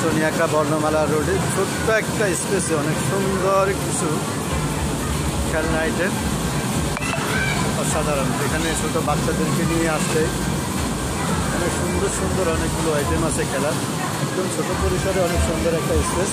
সোনিয়াকা বর্ণমালা রোডে ছোট্ট একটা স্পেসে অনেক সুন্দর কিছু খেলনা আইটেম, অসাধারণ। এখানে ছোট বাচ্চাদেরকে নিয়ে আসলে অনেক সুন্দর সুন্দর অনেকগুলো আইটেম আছে খেলার, একদম ছোট পরিসরে অনেক সুন্দর একটা স্পেস।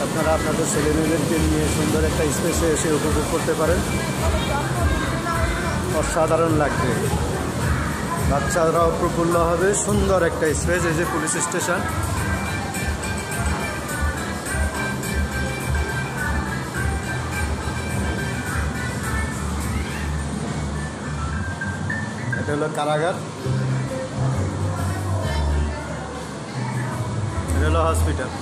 আপনারা আপনাদের ছেলেমেয়েদেরকে নিয়ে সুন্দর একটা স্পেসে এসে উপভোগ করতে পারেন, অসাধারণ লাগবে। বাচ্চারাও প্রফুল্ল হবে, সুন্দর একটা স্পেস। এই যে পুলিশ স্টেশন, এটা হলো কারাগার, এটা হলো হসপিটাল,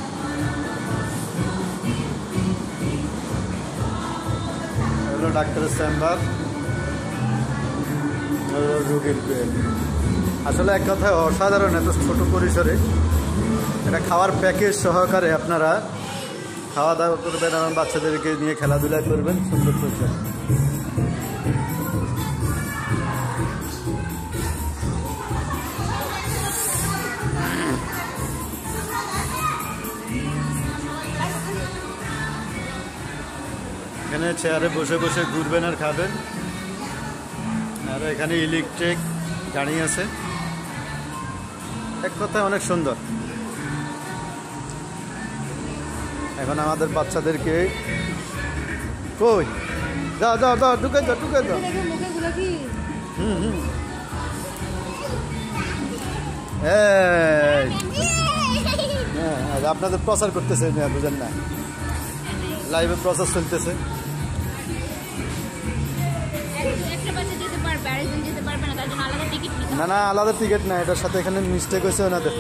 ডাক্তারের চেম্বার, রোগীর বেড। আসলে এক কথায় অসাধারণ, এত ছোট পরিসরে এটা খাওয়ার প্যাকেজ সহকারে আপনারা খাওয়া দাওয়া করবেন এবং বাচ্চাদেরকে নিয়ে খেলাধুলা করবেন সুন্দর পরিসরে। এখানে চেয়ারে বসে বসে ঘুরবেন আর খাবেন। আর এখানে ইলেকট্রিক গাড়ি আছে, এক কথায় অনেক সুন্দর। এখন আমাদের বাচ্চাদেরকে কই দাও দাও দাও, ঢুকে দাও ঢুকে দাও। হ্যাঁ, আপনাদের প্রচার করতেছে, বুঝেন না, লাইভে প্রচার চলতেছে। না না, আলাদা টিকিট না, এটার সাথে এখানে মিস্টেক হয়েছে ওনাদের।